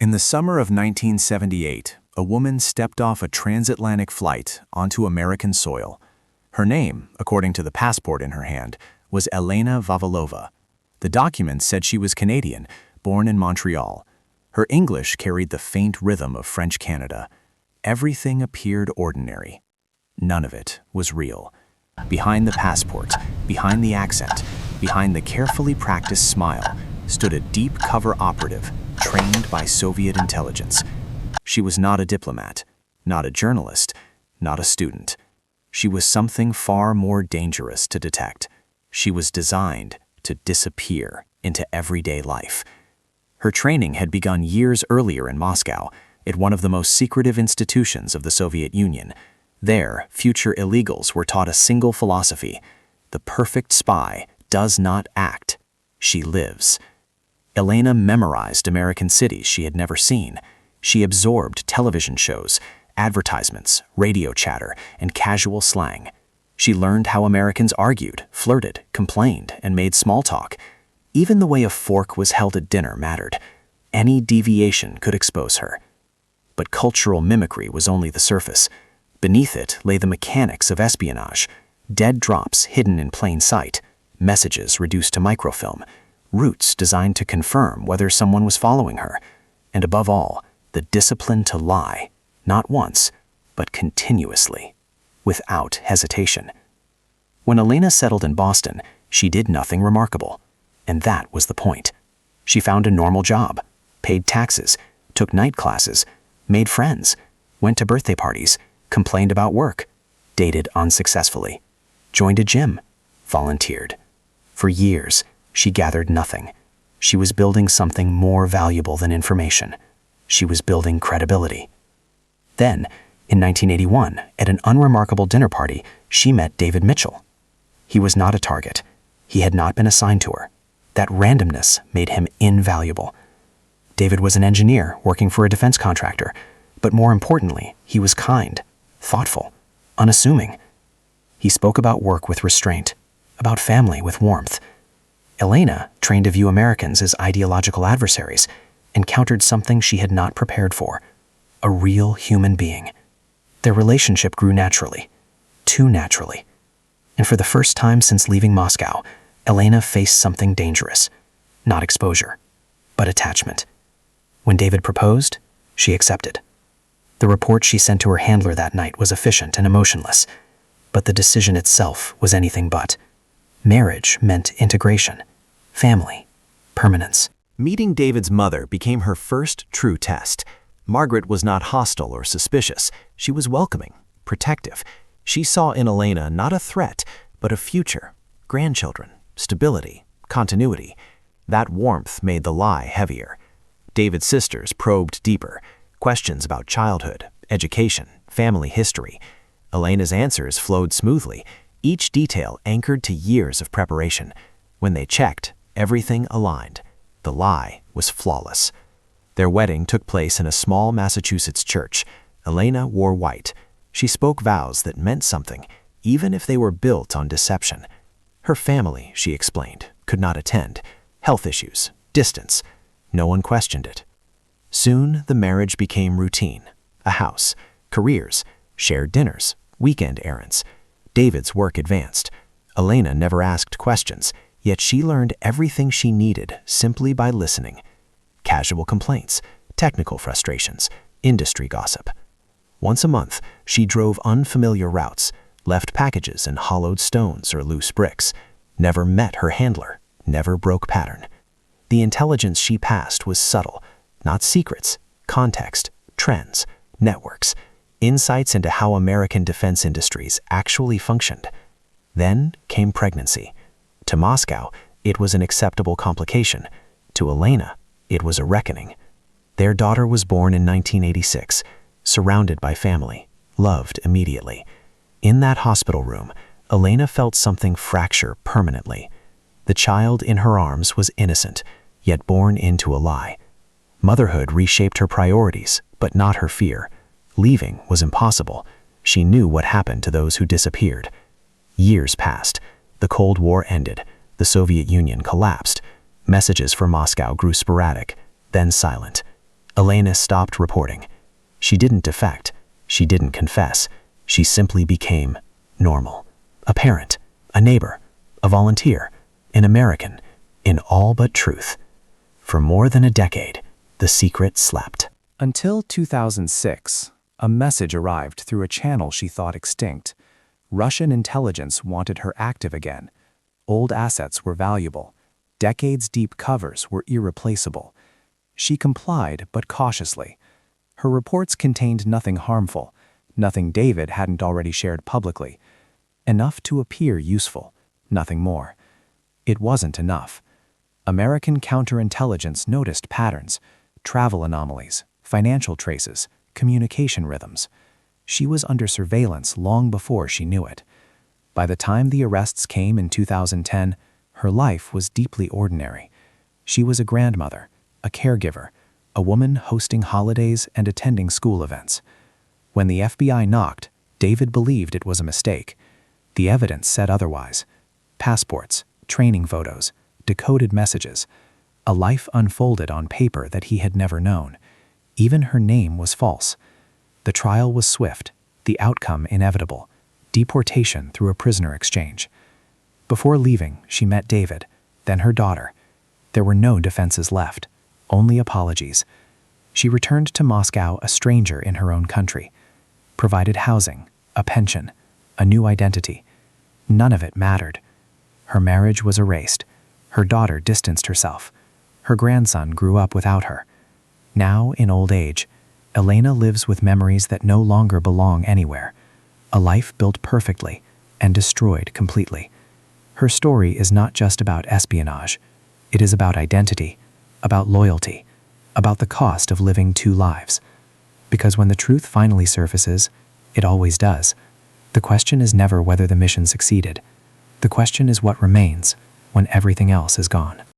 In the summer of 1978, a woman stepped off a transatlantic flight onto American soil. Her name, according to the passport in her hand, was Elena Vavilova. The document said she was Canadian, born in Montreal. Her English carried the faint rhythm of French Canada. Everything appeared ordinary. None of it was real. Behind the passport, behind the accent, behind the carefully practiced smile, stood a deep-cover operative trained by Soviet intelligence. She was not a diplomat, not a journalist, not a student. She was something far more dangerous to detect. She was designed to disappear into everyday life. Her training had begun years earlier in Moscow, at one of the most secretive institutions of the Soviet Union. There, future illegals were taught a single philosophy: the perfect spy does not act, she lives. Elena memorized American cities she had never seen. She absorbed television shows, advertisements, radio chatter, and casual slang. She learned how Americans argued, flirted, complained, and made small talk. Even the way a fork was held at dinner mattered. Any deviation could expose her. But cultural mimicry was only the surface. Beneath it lay the mechanics of espionage: dead drops hidden in plain sight, messages reduced to microfilm, routes designed to confirm whether someone was following her, and above all, the discipline to lie, not once, but continuously, without hesitation. When Elena settled in Boston, she did nothing remarkable, and that was the point. She found a normal job, paid taxes, took night classes, made friends, went to birthday parties, complained about work, dated unsuccessfully, joined a gym, volunteered. For years, she gathered nothing. She was building something more valuable than information. She was building credibility. Then, in 1981, at an unremarkable dinner party, she met David Mitchell. He was not a target. He had not been assigned to her. That randomness made him invaluable. David was an engineer working for a defense contractor, but more importantly, he was kind, thoughtful, unassuming. He spoke about work with restraint, about family with warmth. Elena, trained to view Americans as ideological adversaries, encountered something she had not prepared for: a real human being. Their relationship grew naturally, too naturally. And for the first time since leaving Moscow, Elena faced something dangerous: not exposure, but attachment. When David proposed, she accepted. The report she sent to her handler that night was efficient and emotionless, but the decision itself was anything but. Marriage meant integration, family, permanence. Meeting David's mother became her first true test. Margaret was not hostile or suspicious. She was welcoming, protective. She saw in Elena not a threat, but a future, grandchildren, stability, continuity. That warmth made the lie heavier. David's sisters probed deeper, questions about childhood, education, family history. Elena's answers flowed smoothly, each detail anchored to years of preparation. When they checked, everything aligned. The lie was flawless. Their wedding took place in a small Massachusetts church. Elena wore white. She spoke vows that meant something, even if they were built on deception. Her family, she explained, could not attend. Health issues, distance. No one questioned it. Soon, the marriage became routine. A house, careers, shared dinners, weekend errands. David's work advanced. Elena never asked questions, yet she learned everything she needed simply by listening. Casual complaints, technical frustrations, industry gossip. Once a month, she drove unfamiliar routes, left packages in hollowed stones or loose bricks, never met her handler, never broke pattern. The intelligence she passed was subtle, not secrets, context, trends, networks, insights into how American defense industries actually functioned. Then came pregnancy. To Moscow, it was an acceptable complication. To Elena, it was a reckoning. Their daughter was born in 1986, surrounded by family, loved immediately. In that hospital room, Elena felt something fracture permanently. The child in her arms was innocent, yet born into a lie. Motherhood reshaped her priorities, but not her fear. Leaving was impossible. She knew what happened to those who disappeared. Years passed. The Cold War ended. The Soviet Union collapsed. Messages from Moscow grew sporadic, then silent. Elena stopped reporting. She didn't defect. She didn't confess. She simply became normal. A parent, a neighbor, a volunteer, an American, in all but truth. For more than a decade, the secret slept. Until 2006, a message arrived through a channel she thought extinct. Russian intelligence wanted her active again. Old assets were valuable. Decades-deep covers were irreplaceable. She complied, but cautiously. Her reports contained nothing harmful, nothing David hadn't already shared publicly. Enough to appear useful, nothing more. It wasn't enough. American counterintelligence noticed patterns, travel anomalies, financial traces, communication rhythms. She was under surveillance long before she knew it. By the time the arrests came in 2010, her life was deeply ordinary. She was a grandmother, a caregiver, a woman hosting holidays and attending school events. When the FBI knocked, David believed it was a mistake. The evidence said otherwise. Passports, training photos, decoded messages. A life unfolded on paper that he had never known. Even her name was false. The trial was swift, the outcome inevitable. Deportation through a prisoner exchange. Before leaving, she met David, then her daughter. There were no defenses left, only apologies. She returned to Moscow a stranger in her own country. Provided housing, a pension, a new identity. None of it mattered. Her marriage was erased. Her daughter distanced herself. Her grandson grew up without her. Now, in old age, Elena lives with memories that no longer belong anywhere. A life built perfectly and destroyed completely. Her story is not just about espionage. It is about identity, about loyalty, about the cost of living two lives. Because when the truth finally surfaces, it always does, the question is never whether the mission succeeded. The question is what remains when everything else is gone.